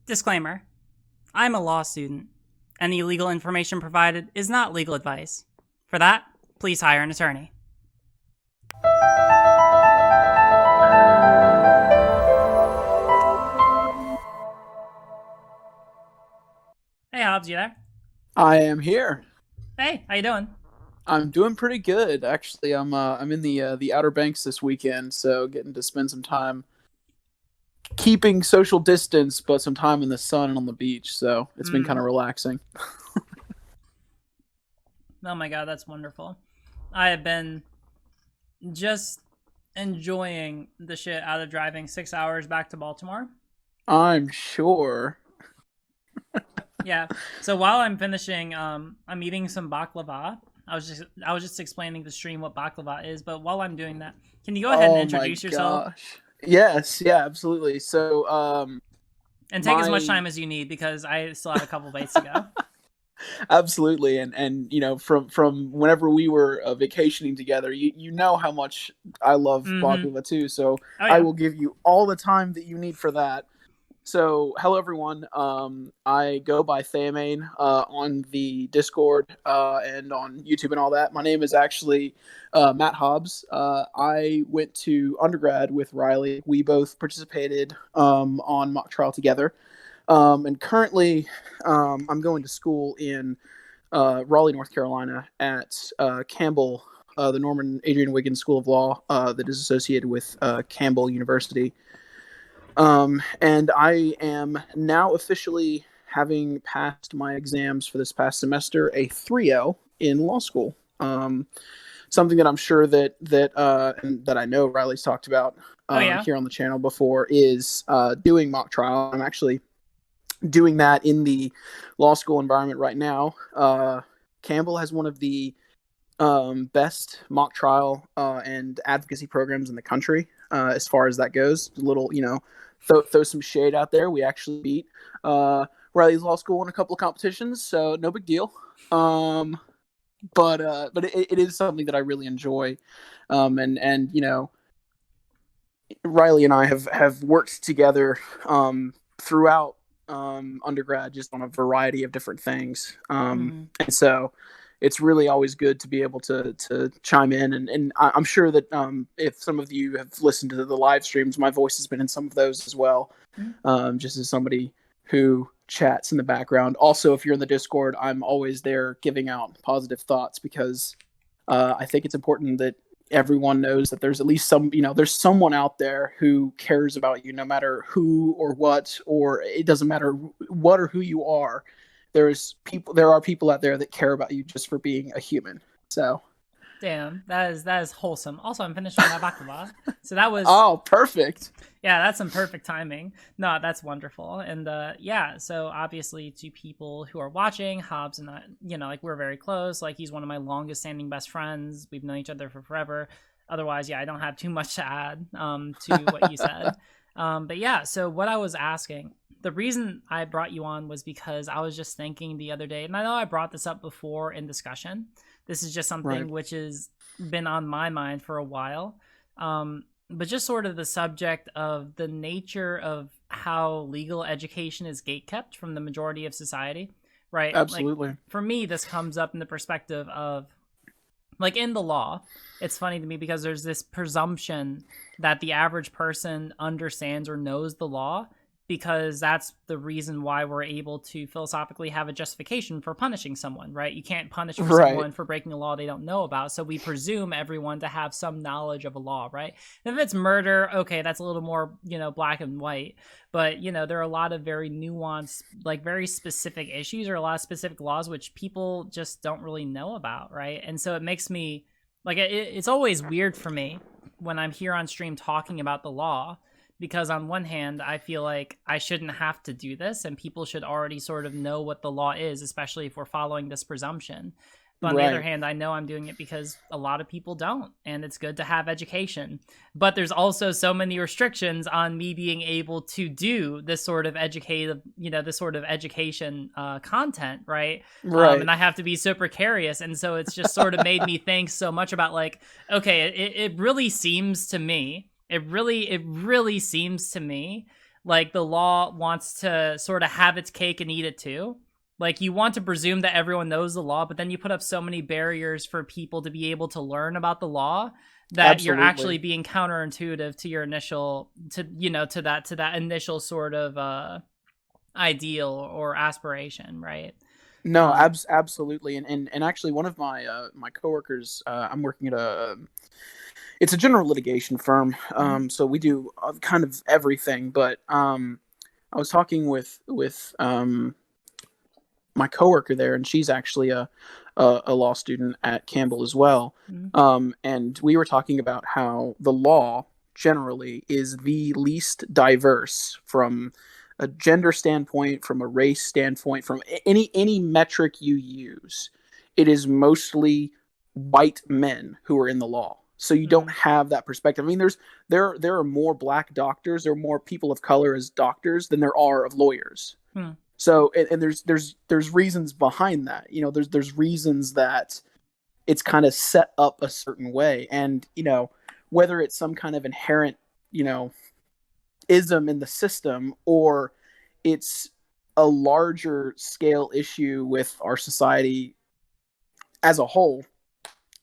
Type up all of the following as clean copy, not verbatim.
Disclaimer: I'm a law student. Any legal information provided is not legal advice. For that, please hire an attorney. Hey Hobbs, you there? I am here. Hey, how you doing? I'm doing pretty good, actually. I'm in the Outer Banks this weekend, so getting to spend some time keeping social distance, but some time in the sun and on the beach. So it's been kind Mm. of relaxing. Oh my god, that's wonderful. I have been just enjoying the shit out of driving 6 hours back to Baltimore. I'm sure. Yeah. So while I'm finishing, I'm eating some baklava. I was just explaining the stream what baklava is, but while I'm doing that, can you go ahead and Oh my introduce yourself gosh. Yes, yeah, absolutely. So, and take as much my time as you need because I still have a couple bites to go. absolutely, and from whenever we were vacationing together, you know how much I love Mm-hmm. baklava too. So Oh I yeah. will give you all the time that you need for that. So, hello everyone. I go by Theamain on the Discord and on YouTube and all that. My name is actually Matt Hobbs. I went to undergrad with Riley. We both participated on mock trial together. And currently, I'm going to school in Raleigh, North Carolina, at Campbell, the Norman Adrian Wiggins School of Law that is associated with Campbell University. And I am now officially, having passed my exams for this past semester, a 3.0 in law school. Something that I'm sure and that I know Riley's talked about Oh yeah. here on the channel before is doing mock trial. I'm actually doing that in the law school environment right now. Campbell has one of the best mock trial and advocacy programs in the country as far as that goes. A little, throw some shade out there. We actually beat Riley's Law School in a couple of competitions, so no big deal. But it is something that I really enjoy, and Riley and I have worked together throughout undergrad, just on a variety of different things, Mm-hmm. and so it's really always good to be able to chime in, and I'm sure that if some of you have listened to the live streams, my voice has been in some of those as well, just as somebody who chats in the background. Also, if you're in the Discord, I'm always there giving out positive thoughts because I think it's important that everyone knows that there's at least there's someone out there who cares about you, no matter who or what, or it doesn't matter what or who you are. There are people out there that care about you just for being a human. So, Damn, that is wholesome. Also, I'm finishing my baklava, so that was oh, perfect. yeah, that's some perfect timing. No, that's wonderful. And yeah, so obviously to people who are watching, Hobbs and I, like we're very close. Like he's one of my longest standing best friends. We've known each other for forever. Otherwise, yeah, I don't have too much to add to what you said. But yeah, so what I was asking, the reason I brought you on was because I was just thinking the other day, and I know I brought this up before in discussion. This is just Right. something which has been on my mind for a while. But just sort of the subject of the nature of how legal education is gatekept from the majority of society, right? Like Absolutely. for me, this comes up in the perspective of like in the law. It's funny to me because there's this presumption that the average person understands or knows the law because that's the reason why we're able to philosophically have a justification for punishing someone, right? You can't punish for Right. someone for breaking a law they don't know about. So we presume everyone to have some knowledge of a law, right? And if it's murder, okay, that's a little more, black and white. But, there are a lot of very nuanced, like very specific issues or a lot of specific laws which people just don't really know about, right? And so it makes me like it's always weird for me when I'm here on stream talking about the law because on one hand I feel like I shouldn't have to do this and people should already sort of know what the law is, especially if we're following this presumption. But on the other Right. hand, I know I'm doing it because a lot of people don't, and it's good to have education. But there's also so many restrictions on me being able to do this sort of this sort of education content, right? Right. And I have to be so precarious, and so it's just sort of made me think so much about like, okay, it really seems to me, it really seems to me like the law wants to sort of have its cake and eat it too. Like you want to presume that everyone knows the law, but then you put up so many barriers for people to be able to learn about the law that you're actually Absolutely. being counterintuitive to your initial to that initial sort of ideal or aspiration, right? No, Um absolutely. And actually, one of my coworkers, I'm working at it's a general litigation firm. mhm, So we do kind of everything. But I was talking with my coworker there, and she's actually a law student at Campbell as well. mhm, And we were talking about how the law generally is the least diverse from a gender standpoint, from a race standpoint, from any metric you use. It is mostly white men who are in the law. So you don't mhm, have that perspective. I mean, there are more black doctors, there are more people of color as doctors than there are of lawyers. mhm. So and there's reasons behind that. There's reasons that it's kind of set up a certain way, and whether it's some kind of inherent you know ism in the system, or it's a larger scale issue with our society as a whole.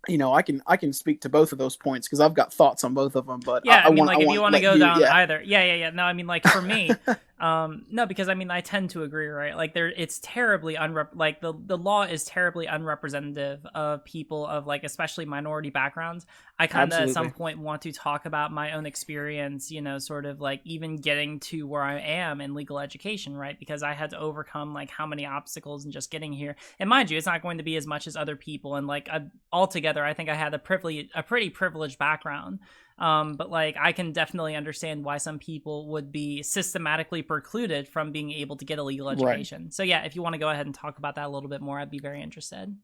I can speak to both of those points because I've got thoughts on both of them, but Yeah, I I mean, want I like if you want to want to let go you. down Yeah. either, yeah. No, I mean, like for me, no, because I mean, I tend to agree, right? Like it's terribly like the law is terribly unrepresentative of people of like especially minority backgrounds. I kind of at some Absolutely. point want to talk about my own experience, sort of like even getting to where I am in legal education, right? Because I had to overcome like how many obstacles in just getting here. And mind you, it's not going to be as much as other people. And like altogether, I think I had a pretty privileged background. But like I can definitely understand why some people would be systematically precluded from being able to get a legal Right. education. So yeah, if you want to go ahead and talk about that a little bit more, I'd be very interested.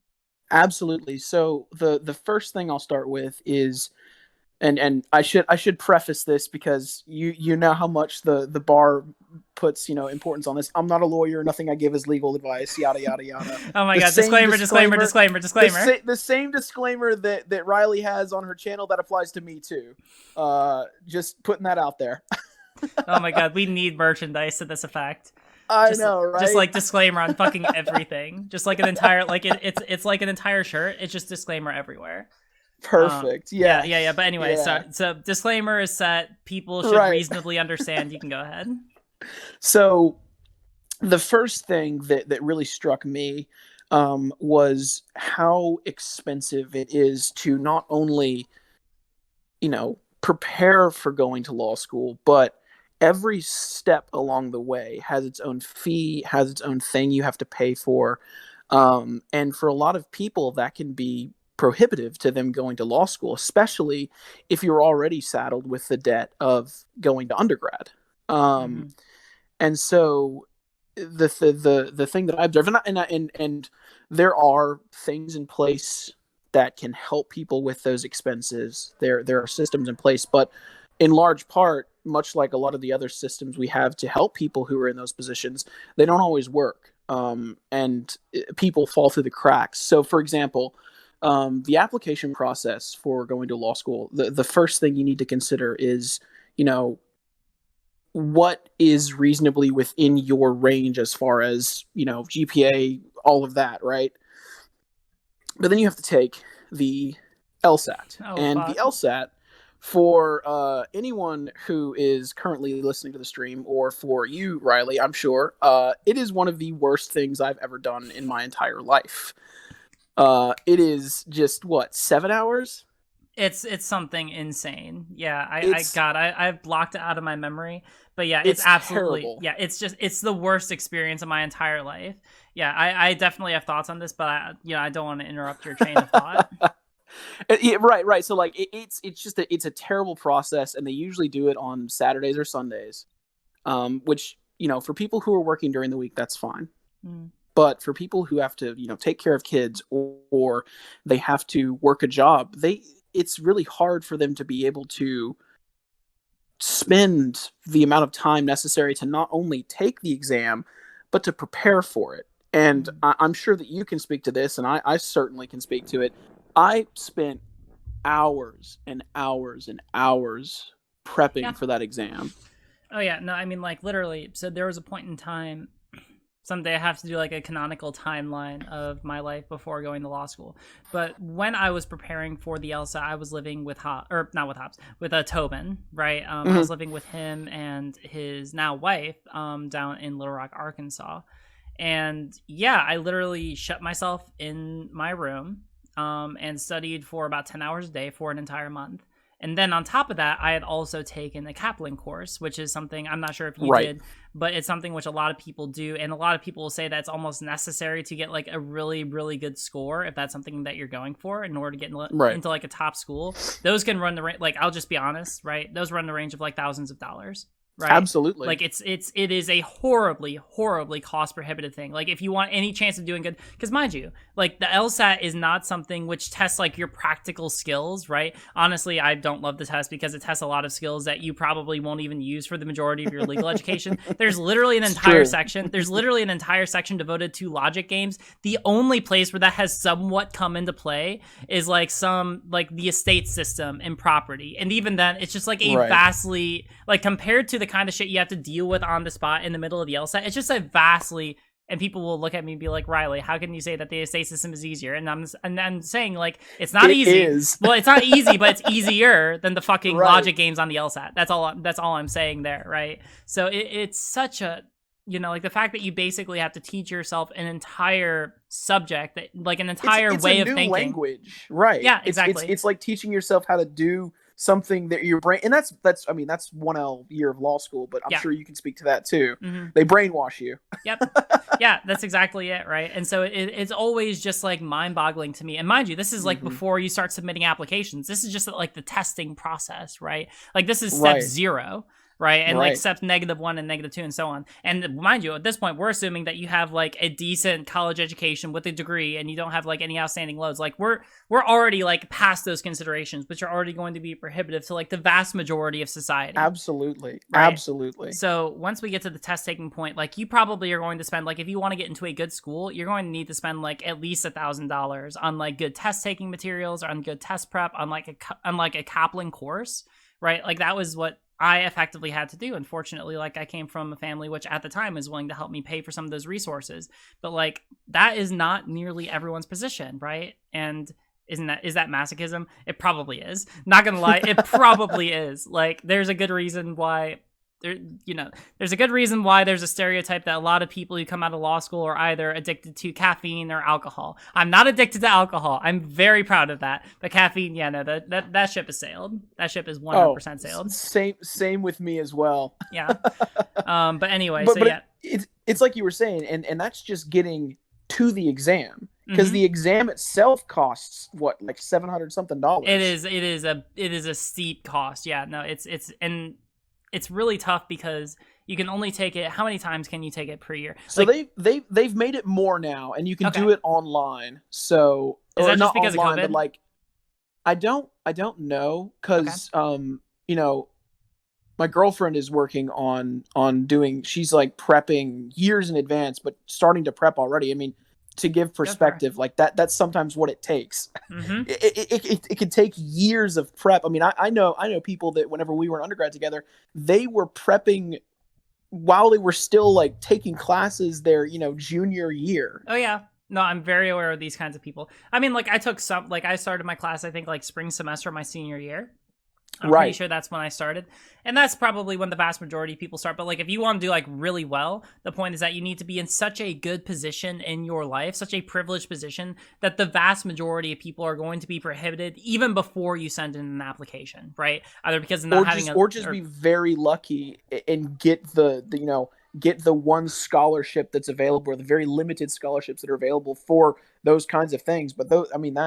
Absolutely. So the first thing I'll start with is, and I should preface this because you know how much the bar puts importance on this. I'm not a lawyer. Nothing I give is legal advice. Yada yada yada. Oh my The god, same disclaimer, disclaimer, disclaimer. disclaimer, disclaimer. The same disclaimer that Riley has on her channel that applies to me too. Just putting that out there. Oh my god, we need merchandise to this effect. I Just know, just right? like disclaimer on fucking everything. Just like an entire like it's like an entire shirt. It's just disclaimer everywhere. Perfect. Yeah. Yes. But anyway, Yeah. so disclaimer is set. People should Right. reasonably understand. You can go ahead. So the first thing that really struck me was how expensive it is to not only prepare for going to law school, but every step along the way has its own fee, has its own thing you have to pay for. And for a lot of people, that can be prohibitive to them going to law school, especially if you're already saddled with the debt of going to undergrad. Um, Mm-hmm. and so the thing that I observe, and there are things in place that can help people with those expenses. There are systems in place, but in large part, much like a lot of the other systems we have to help people who are in those positions, they don't always work, and people fall through the cracks. So, for example, the application process for going to law school, the first thing you need to consider is, you know, what is reasonably within your range as far as GPA, all of that, right? But then you have to take the LSAT, Oh and the fuck. LSAT for anyone who is currently listening to the stream, or for you, Riley, I'm sure it is one of the worst things I've ever done in my entire life. It is just what, 7 hours? It's something insane. Yeah, I It's God, I've blocked it out of my memory. But yeah, it's it's absolutely terrible. yeah. It's the worst experience of my entire life. Yeah, I definitely have thoughts on this, but I don't want to interrupt your train of thought. Yeah, right. So like it's just it's a terrible process, and they usually do it on Saturdays or Sundays. Which for people who are working during the week, that's fine. Mm. But for people who have to take care of kids, or they have to work a job, it's really hard for them to be able to spend the amount of time necessary to not only take the exam but to prepare for it. And Mm. I'm sure that you can speak to this, and I certainly can speak to it. I spent hours and hours and hours Yeah. prepping for that exam. Oh yeah, no, I mean like literally. So there was a point in time. Someday I have to do like a canonical timeline of my life before going to law school. But when I was preparing for the LSAT, I was living with or not with Hobbs, with Tobin, right? I was living with him and his now wife down in Little Rock, Arkansas. And yeah, I literally shut myself in my room and studied for about 10 hours a day for an entire month. And then on top of that, I had also taken a Kaplan course, which is something I'm not sure if you Right. did, but it's something which a lot of people do. And a lot of people will say that's almost necessary to get like a really, really good score if that's something that you're going for in order to get Right. into like a top school. Those can run the range, like, I'll just be honest, right? Those run the range of like thousands of dollars. Right. Absolutely. Like it is a horribly, horribly cost prohibitive thing. Like if you want any chance of doing good, because mind you, like the LSAT is not something which tests like your practical skills, right? Honestly, I don't love the test because it tests a lot of skills that you probably won't even use for the majority of your legal education. There's literally an entire section. There's literally an entire section devoted to logic games. The only place where that has somewhat come into play is like the estate system and property. And even then, it's just like a vastly, like compared to the kind of shit you have to deal with on the spot in the middle of the LSAT, it's just a vastly, and people will look at me and be like, Riley, how can you say that the estate system is easier? And I'm saying like it's not easy. Well, it's not easy, but it's easier than the fucking logic games on the LSAT. That's all I'm saying there, right? So it's such a, you know, like the fact that you basically have to teach yourself an entire subject, that like an entire way of thinking. Language, right? Yeah, exactly. It's like teaching yourself how to do something that your brain, and that's I mean that's 1L year of law school, but I'm sure you can speak to that too. They brainwash you. Yep. Yeah, that's exactly it, right? And so it's always just like mind-boggling to me. And mind you, this is like before you start submitting applications. This is just like the testing process, right? Like this is step 0. Right. And like steps -1 and -2 and so on. And mind you, at this point, we're assuming that you have like a decent college education with a degree and you don't have like any outstanding loads. Like we're already like past those considerations, which are already going to be prohibitive to like the vast majority of society. Absolutely. Right? Absolutely. So once we get to the test taking point, like you probably are going to spend, like if you want to get into a good school, you're going to need to spend like at least $1,000 on like good test taking materials, on good test prep, on like a Kaplan course, right? Like that was what I effectively had to do. Unfortunately, like I came from a family which at the time was willing to help me pay for some of those resources. But like that is not nearly everyone's position, right? And is that masochism? It probably is. Not gonna lie, it probably is. Like there's a good reason why there's a good reason why there's a stereotype that a lot of people who come out of law school are either addicted to caffeine or alcohol. I'm not addicted to alcohol. I'm very proud of that. But caffeine, yeah, no, that ship has sailed. That ship is 100% sailed. Same with me as well. Yeah. But anyway, it's like you were saying, and that's just getting to the exam. Because the exam itself costs what, like $700 something. It is a steep cost. Yeah, no, it's really tough because you can only take it. How many times can you take it per year? So like, they've made it more now, and you can do it online. So is that just because online, of COVID? But like, I don't know because you know, my girlfriend is working on doing. She's like prepping years in advance, but starting to prep already. I mean, to give perspective, like that's sometimes what it takes. It could take years of prep. I mean, I know people that whenever we were in undergrad together, they were prepping while they were still like taking classes their, junior year. Oh yeah. No, I'm very aware of these kinds of people. I mean, like I started my class, I think like spring semester of my senior year. I'm pretty sure that's when I started. And that's probably when the vast majority of people start. But like if you want to do like really well, the point is that you need to be in such a good position in your life, such a privileged position, that the vast majority of people are going to be prohibited even before you send in an application, right? Either because of not having or be very lucky and get get the one scholarship that's available, or the very limited scholarships that are available for those kinds of things. But those, I mean,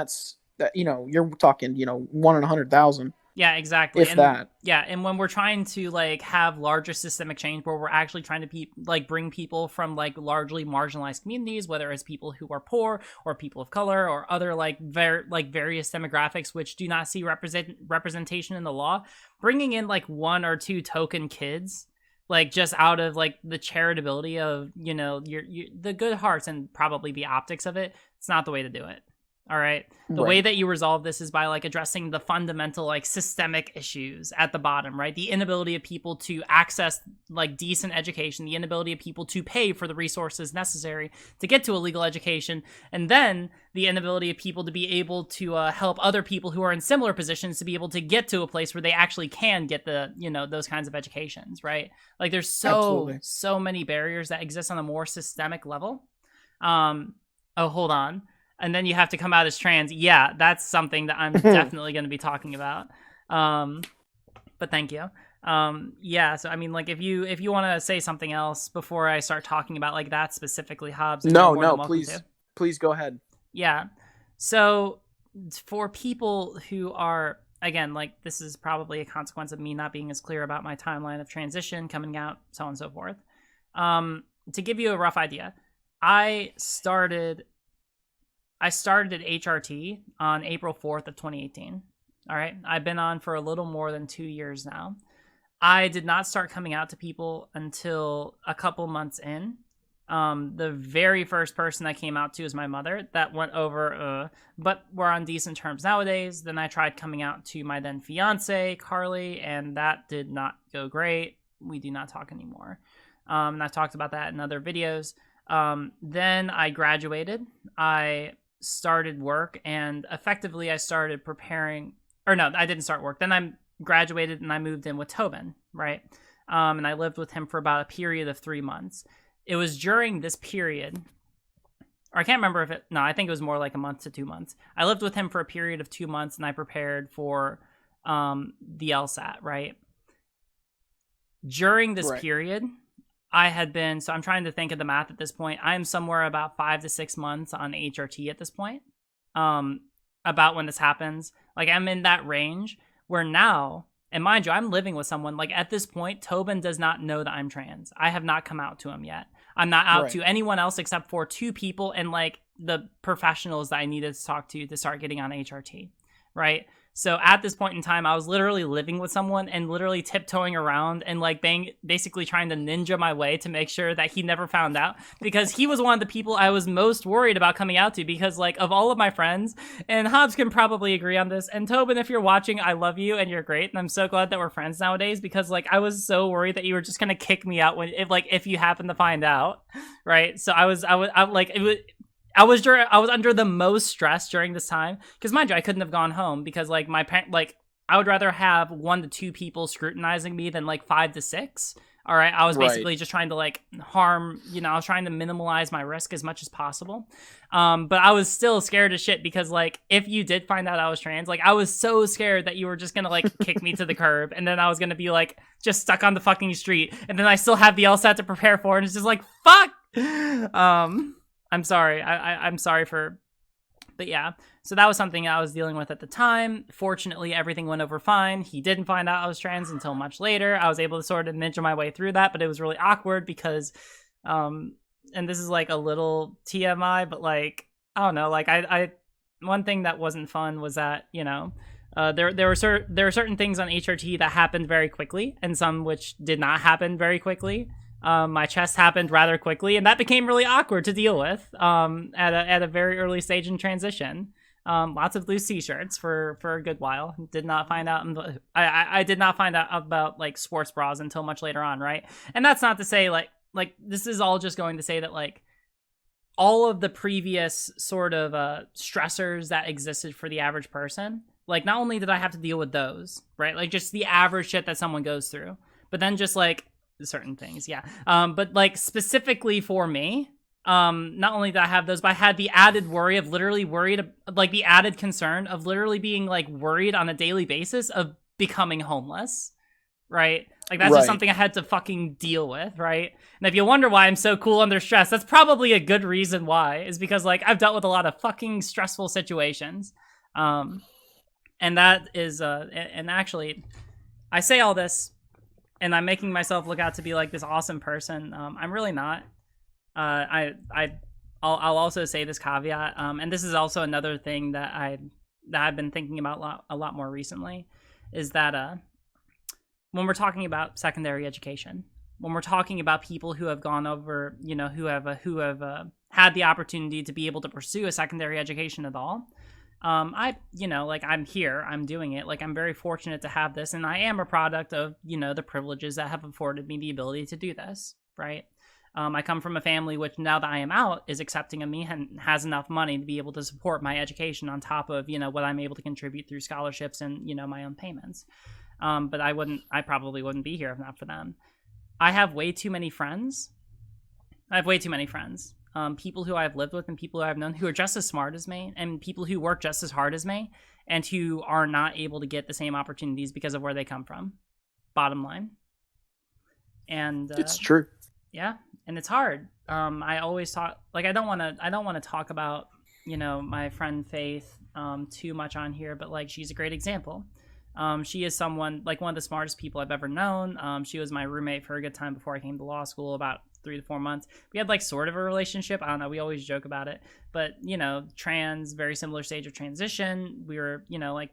you're talking, 1 in 100,000. Yeah, exactly. That. Yeah, and when we're trying to like have larger systemic change, where we're actually trying to bring people from like largely marginalized communities, whether it's people who are poor or people of color or other various demographics which do not see representation in the law, bringing in like 1 or 2 token kids, like just out of like the charitability of your the good hearts and probably the optics of it, it's not the way to do it. All right. The way that you resolve this is by like addressing the fundamental like systemic issues at the bottom, right? The inability of people to access like decent education, the inability of people to pay for the resources necessary to get to a legal education, and then the inability of people to be able to help other people who are in similar positions to be able to get to a place where they actually can get the, you know, those kinds of educations, right? Like there's so many barriers that exist on a more systemic level. Oh, hold on. And then you have to come out as trans. Yeah, that's something that I'm definitely going to be talking about. But thank you. Yeah, so I mean, like, if you want to say something else before I start talking about like that specifically, Hobbs. No, please go ahead. Yeah. So for people who are, again, like, this is probably a consequence of me not being as clear about my timeline of transition, coming out, so on and so forth. To give you a rough idea, I started at HRT on April 4th of 2018. All right. I've been on for a little more than 2 years now. I did not start coming out to people until a couple months in. The very first person I came out to is my mother. That went over, but we're on decent terms nowadays. Then I tried coming out to my then fiance, Carly, and that did not go great. We do not talk anymore. And I've talked about that in other videos. Then I graduated. I started work, and effectively I started preparing, or no, I didn't start work. Then I graduated and I moved in with Tobin, right? And I lived with him for about a period of 3 months. It was during this period, or I can't remember if I think it was more like a month to 2 months. I lived with him for a period of 2 months, and I prepared for the LSAT, right? During this period, I had been, so I'm trying to think of the math at this point. I'm somewhere about 5 to 6 months on HRT at this point, about when this happens. Like, I'm in that range where now, and mind you, I'm living with someone, like, at this point, Tobin does not know that I'm trans. I have not come out to him yet. I'm not out to anyone else except for 2 people and, like, the professionals that I needed to talk to start getting on HRT, right? So at this point in time, I was literally living with someone and literally tiptoeing around and like basically trying to ninja my way to make sure that he never found out, because he was one of the people I was most worried about coming out to, because like of all of my friends, and Hobbs can probably agree on this, and Tobin, if you're watching, I love you and you're great, and I'm so glad that we're friends nowadays, because like I was so worried that you were just gonna kick me out if you happen to find out, right? So I was like, it was. I was under the most stress during this time, because mind you, I couldn't have gone home because like my parent, like I would rather have 1 to 2 people scrutinizing me than like 5 to 6. All right, I was basically just trying to like harm, I was trying to minimize my risk as much as possible. But I was still scared as shit, because like if you did find out I was trans, like I was so scared that you were just gonna like kick me to the curb, and then I was gonna be like just stuck on the fucking street, and then I still have the LSAT to prepare for, and it's just like fuck. I'm sorry. I'm sorry but yeah. So that was something I was dealing with at the time. Fortunately, everything went over fine. He didn't find out I was trans until much later. I was able to sort of ninja my way through that, but it was really awkward because, and this is like a little TMI, but like, I don't know, like I one thing that wasn't fun was that, there were certain things on HRT that happened very quickly, and some which did not happen very quickly. My chest happened rather quickly, and that became really awkward to deal with at a very early stage in transition. Lots of loose t-shirts for a good while. Did not find out. I did not find out about like sports bras until much later on, right? And that's not to say like this is all just going to say that like all of the previous sort of stressors that existed for the average person, like not only did I have to deal with those, right? Like just the average shit that someone goes through, but then just like certain things, yeah. But like specifically for me, not only did I have those, but I had the added worry of literally like the added concern of literally being like worried on a daily basis of becoming homeless, right? Like that's just something I had to fucking deal with, right? And if you wonder why I'm so cool under stress, that's probably a good reason why, is because like I've dealt with a lot of fucking stressful situations. And that is, and actually, I say all this, and I'm making myself look out to be like this awesome person. I'm really not. I'll also say this caveat, and this is also another thing that I've been thinking about a lot more recently, is that when we're talking about secondary education, when we're talking about people who have gone over, who have had the opportunity to be able to pursue a secondary education at all. Like I'm here, I'm doing it. Like I'm very fortunate to have this, and I am a product of, the privileges that have afforded me the ability to do this, right? I come from a family which, now that I am out, is accepting of me and has enough money to be able to support my education on top of, what I'm able to contribute through scholarships and, my own payments. But I probably wouldn't be here if not for them. I have way too many friends. People who I've lived with and people who I've known who are just as smart as me, and people who work just as hard as me, and who are not able to get the same opportunities because of where they come from. Bottom line. And it's true. Yeah, and it's hard. I always talk, like, I don't want to talk about, my friend Faith too much on here, but like, she's a great example. She is someone, like, one of the smartest people I've ever known. She was my roommate for a good time before I came to law school, about 3 to 4 months. We had like sort of a relationship. I don't know. We always joke about it, but trans, very similar stage of transition. We were, like,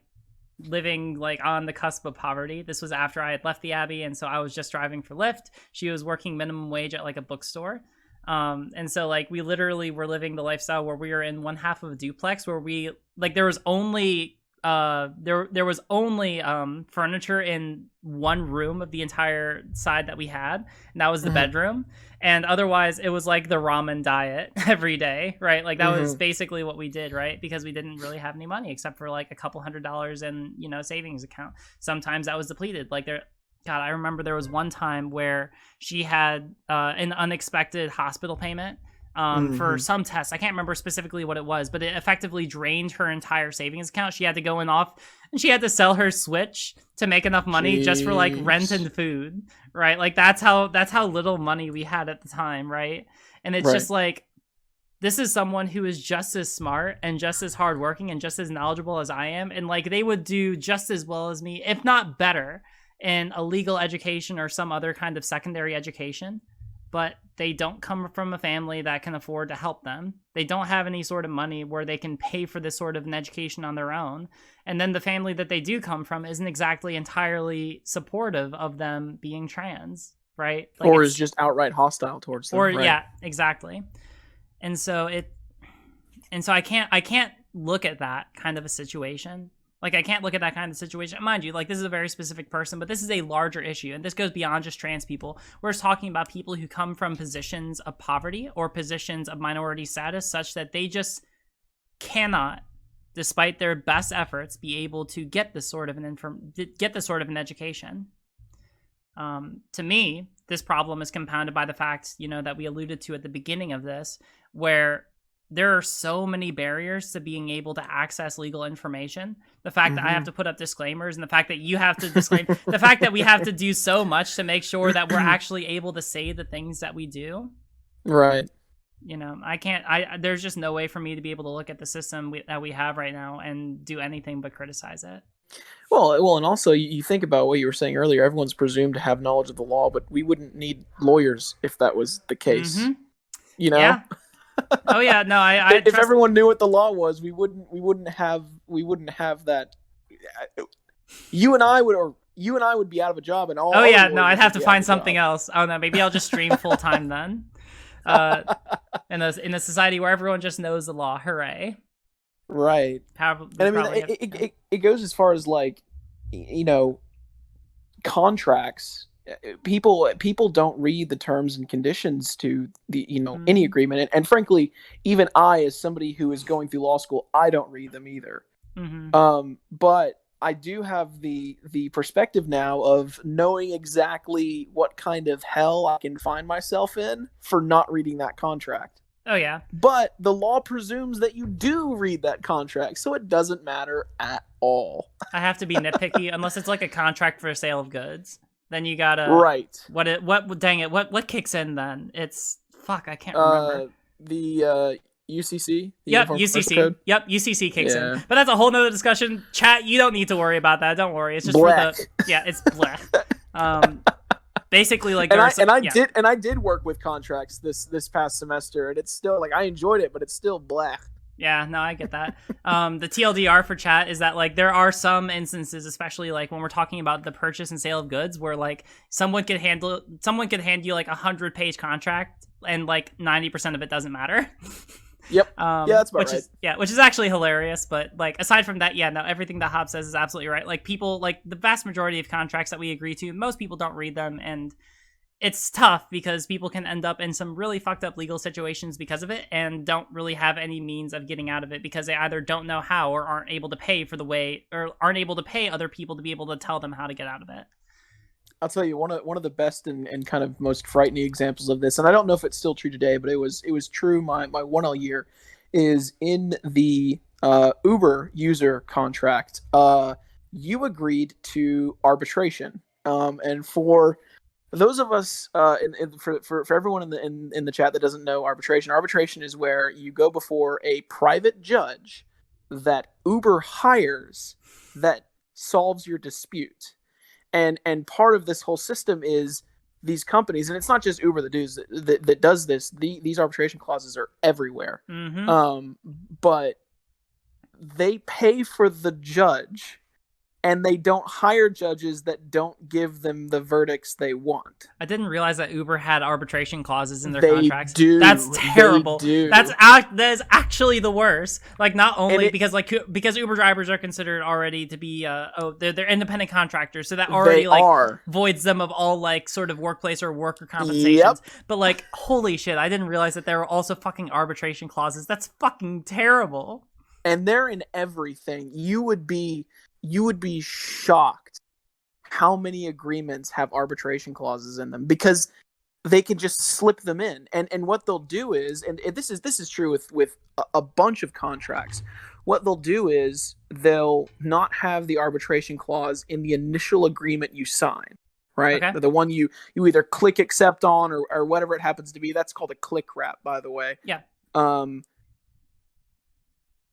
living like on the cusp of poverty. This was after I had left the Abbey, and so I was just driving for Lyft. She was working minimum wage at like a bookstore. And so like we literally were living the lifestyle where we were in one half of a duplex where we like there was only furniture in one room of the entire side that we had, and that was the bedroom. And otherwise it was like the ramen diet every day, right? Like that was basically what we did, right? Because we didn't really have any money except for like a couple $100 in savings account. Sometimes that was depleted. Like I remember there was one time where she had an unexpected hospital payment for some tests. I can't remember specifically what it was, but it effectively drained her entire savings account. She had to go in off, and she had to sell her Switch to make enough money just for like rent and food, right? Like that's how little money we had at the time, right? And it's just like, this is someone who is just as smart and just as hardworking and just as knowledgeable as I am, and like they would do just as well as me, if not better, in a legal education or some other kind of secondary education. But they don't come from a family that can afford to help them. They don't have any sort of money where they can pay for this sort of an education on their own. And then the family that they do come from isn't exactly entirely supportive of them being trans, right? Like or is just outright hostile towards them. Or right? Yeah, exactly. And so I can't look at that kind of a situation. Like, I can't look at that kind of situation. Mind you, like, this is a very specific person, but this is a larger issue, and this goes beyond just trans people. We're just talking about people who come from positions of poverty or positions of minority status such that they just cannot, despite their best efforts, be able to get this sort of an education. To me, this problem is compounded by the fact, that we alluded to at the beginning of this, where there are so many barriers to being able to access legal information. The fact that I have to put up disclaimers, and the fact that you have to disclaim, the fact that we have to do so much to make sure that we're actually able to say the things that we do. Right. There's just no way for me to be able to look at the system that we have right now and do anything but criticize it. Well, and also you think about what you were saying earlier. Everyone's presumed to have knowledge of the law, but we wouldn't need lawyers if that was the case. Yeah. Oh yeah, no. If everyone knew what the law was, we wouldn't have that. You and I would be out of a job, and all. Oh yeah, no. I'd have to find something else. Oh no, maybe I'll just stream full time then. In a society where everyone just knows the law, hooray! Right. And I mean, it goes as far as like, contracts. People don't read the terms and conditions to the any agreement, and frankly, even I, as somebody who is going through law school, I don't read them either. But I do have the perspective now of knowing exactly what kind of hell I can find myself in for not reading that contract. Oh yeah. But the law presumes that you do read that contract, so it doesn't matter at all. I have to be nitpicky unless it's like a contract for a sale of goods. Then you gotta Dang it! What kicks in then? It's I can't remember. The UCC. Yep, UCC. Yep, UCC kicks in. But that's a whole nother discussion. Chat, you don't need to worry about that. Don't worry. It's just black. It's black. Basically, like, I did work with contracts this past semester, and it's still like I enjoyed it, but it's still black. Yeah, no, I get that. The TLDR for chat is that, like, there are some instances, especially like when we're talking about the purchase and sale of goods, where like someone could hand you like 100-page contract and like 90% of it doesn't matter. Yep. Yeah, that's about which right. is which is actually hilarious. But like aside from that, yeah, no, everything that Hobbs says is absolutely right. Like people, like the vast majority of contracts that we agree to, most people don't read them, and it's tough because people can end up in some really fucked up legal situations because of it, and don't really have any means of getting out of it because they either don't know how or aren't able to pay for the way, or aren't able to pay other people to be able to tell them how to get out of it. I'll tell you one of the best and kind of most frightening examples of this, and I don't know if it's still true today, but it was true my 1L year, is in the Uber user contract. You agreed to arbitration, and for those of us, for everyone in the chat that doesn't know arbitration is where you go before a private judge that Uber hires that solves your dispute. And part of this whole system is these companies, and it's not just Uber that does this. These arbitration clauses are everywhere. Mm-hmm. But they pay for the judge, and they don't hire judges that don't give them the verdicts they want. I didn't realize that Uber had arbitration clauses in their They contracts. do. That's terrible. They do. That is actually the worst. Like not only it, because Uber drivers are considered already to be they're independent contractors, so that already like voids them of all like sort of workplace or worker compensations. Yep. But like holy shit, I didn't realize that there were also fucking arbitration clauses. That's fucking terrible. And they're in everything. You would be shocked how many agreements have arbitration clauses in them, because they can just slip them in. And what they'll do is, and this is true with a bunch of contracts, what they'll do is they'll not have the arbitration clause in the initial agreement you sign, right? Okay. The one you either click accept on or whatever it happens to be. That's called a click wrap, by the way. Yeah.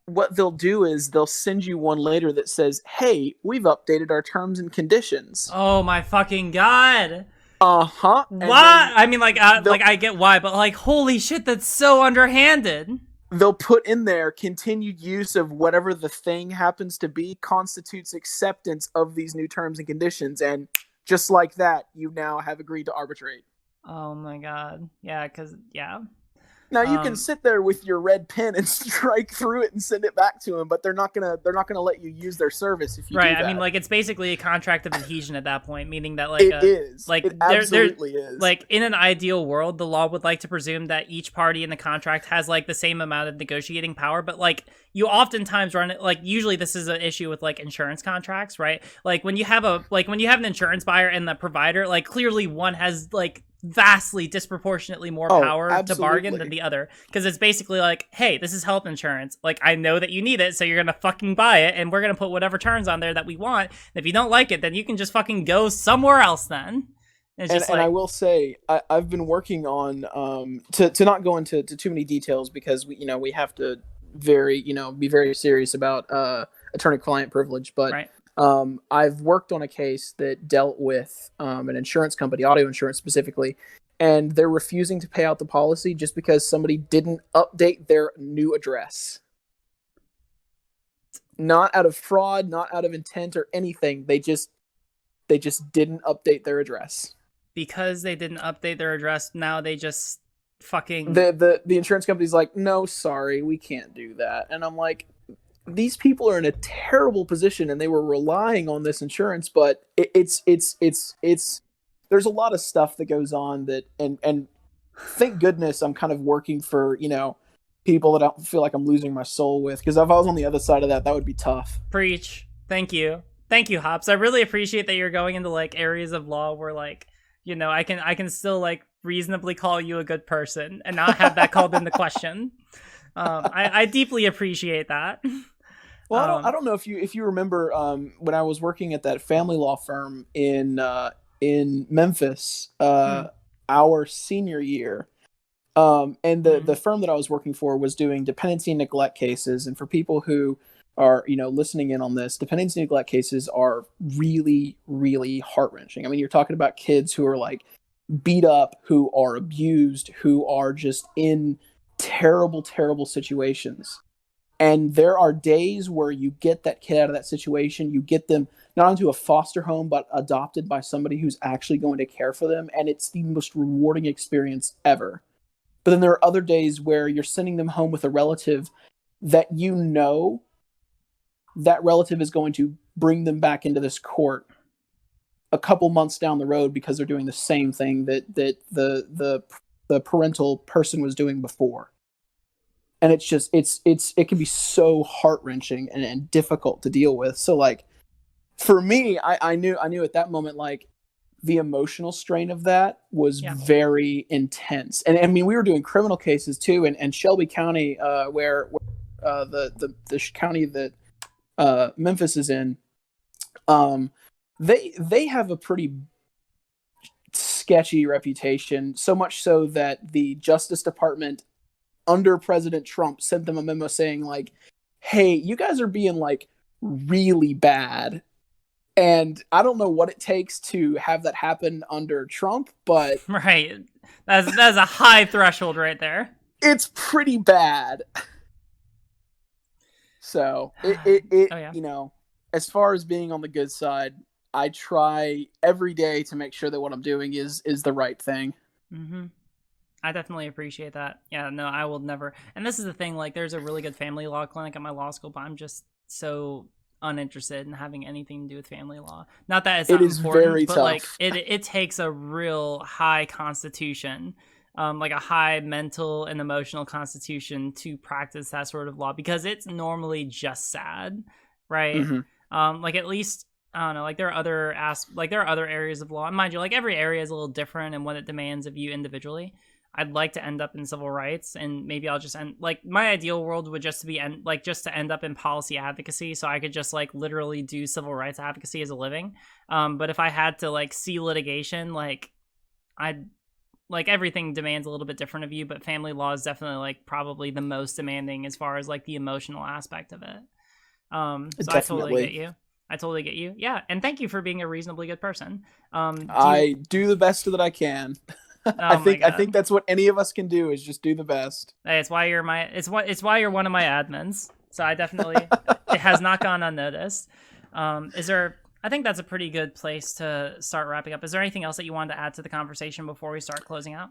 What they'll do is they'll send you one later that says, "Hey, we've updated our terms and conditions." Oh my fucking god. Uh-huh. Why? I mean, like I get why, but like, holy shit, that's so underhanded. They'll put in there, continued use of whatever the thing happens to be constitutes acceptance of these new terms and conditions, and just like that, you now have agreed to arbitrate. Oh my god. Yeah, because, yeah. Now you can sit there with your red pen and strike through it and send it back to them, but they're not gonna let you use their service if you do that. I mean, like it's basically a contract of adhesion at that point, meaning that like it is. Like it absolutely is. Like in an ideal world, the law would like to presume that each party in the contract has like the same amount of negotiating power, but like you oftentimes run it, like usually this is an issue with like insurance contracts, right? Like when you have an insurance buyer and the provider, like clearly one has like vastly disproportionately more power to bargain than the other, because it's basically like, hey, this is health insurance, like I know that you need it, so you're gonna fucking buy it, and we're gonna put whatever terms on there that we want, and if you don't like it, then you can just fucking go somewhere else then. And I will say I've been working on to not go into too many details, because we have to be very serious about attorney-client privilege, but right. I've worked on a case that dealt with an insurance company, auto insurance specifically, and they're refusing to pay out the policy just because somebody didn't update their new address. Not out of fraud, not out of intent or anything. They just didn't update their address. Because they didn't update their address, now they just fucking... The insurance company's like, no, sorry, we can't do that. And I'm like, these people are in a terrible position, and they were relying on this insurance, but it's there's a lot of stuff that goes on that, and thank goodness I'm kind of working for, people that I don't feel like I'm losing my soul with, because if I was on the other side of that would be tough. Preach. Thank you, Hops. I really appreciate that you're going into like areas of law where like, I can still like reasonably call you a good person and not have that called into question. I deeply appreciate that. Well, I don't know if you remember when I was working at that family law firm in Memphis, our senior year, and the firm that I was working for was doing dependency and neglect cases. And for people who are listening in on this, dependency and neglect cases are really, really heart-wrenching. I mean, you're talking about kids who are like beat up, who are abused, who are just in terrible, terrible situations. And there are days where you get that kid out of that situation, you get them not onto a foster home, but adopted by somebody who's actually going to care for them. And it's the most rewarding experience ever. But then there are other days where you're sending them home with a relative that you know that relative is going to bring them back into this court a couple months down the road because they're doing the same thing that the parental person was doing before. And it's just it can be so heart-wrenching and difficult to deal with. So like for me, I knew at that moment, like, the emotional strain of that was very intense. And I mean, we were doing criminal cases too, and Shelby County, where the county that Memphis is in, they have a pretty sketchy reputation, so much so that the Justice Department under President Trump sent them a memo saying like, hey, you guys are being like really bad. And I don't know what it takes to have that happen under Trump, but right, that's a high threshold right there. It's pretty bad. So you know, as far as being on the good side, I try every day to make sure that what I'm doing is the right thing. Mm-hmm. I definitely appreciate that. Yeah, no, I will never. And this is the thing, like, there's a really good family law clinic at my law school, but I'm just so uninterested in having anything to do with family law. Not that it's not important, very but tough. Like it takes a real high constitution, like a high mental and emotional constitution to practice that sort of law, because it's normally just sad, right? Mm-hmm. Like, at least, I don't know, like, there are other areas of law, and mind you, like, every area is a little different in what it demands of you individually. I'd like to end up in civil rights, and maybe I'll just end, like, my ideal world would just to end up in policy advocacy, so I could just, like, literally do civil rights advocacy as a living. But if I had to, like, see litigation, like, everything demands a little bit different of you, but family law is definitely, like, probably the most demanding as far as, like, the emotional aspect of it. So Definitely. I totally get you. Yeah, and thank you for being a reasonably good person. I do the best that I can. I think that's what any of us can do, is just do the best. Hey, it's why you're one of my admins. So I definitely it has not gone unnoticed. I think that's a pretty good place to start wrapping up. Is there anything else that you wanted to add to the conversation before we start closing out?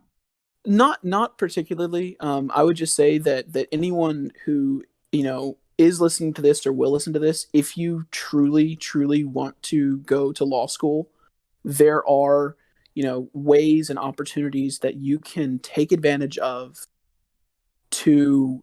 Not particularly. I would just say that anyone who, you know, is listening to this or will listen to this, if you truly want to go to law school, there are, you know, ways and opportunities that you can take advantage of to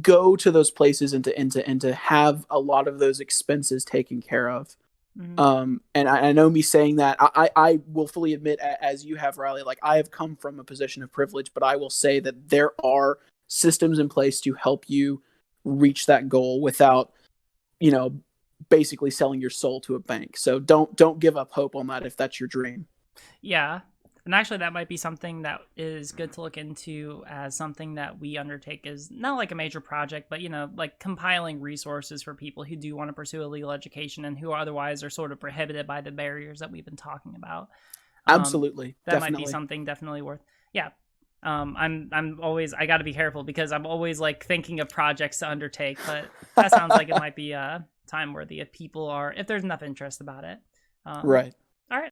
go to those places and to have a lot of those expenses taken care of. Mm-hmm. And I know me saying that, I will fully admit, as you have, Riley, like, I have come from a position of privilege, but I will say that there are systems in place to help you reach that goal without, you know, basically selling your soul to a bank. So don't give up hope on that if that's your dream. Yeah. And actually, that might be something that is good to look into as something that we undertake, is not like a major project, but, you know, like compiling resources for people who do want to pursue a legal education and who otherwise are sort of prohibited by the barriers that we've been talking about. Absolutely. That definitely. might be something definitely worth. Yeah. I'm always, I got to be careful because I'm always like thinking of projects to undertake, but that sounds like it might be time worthy if there's enough interest about it. Right.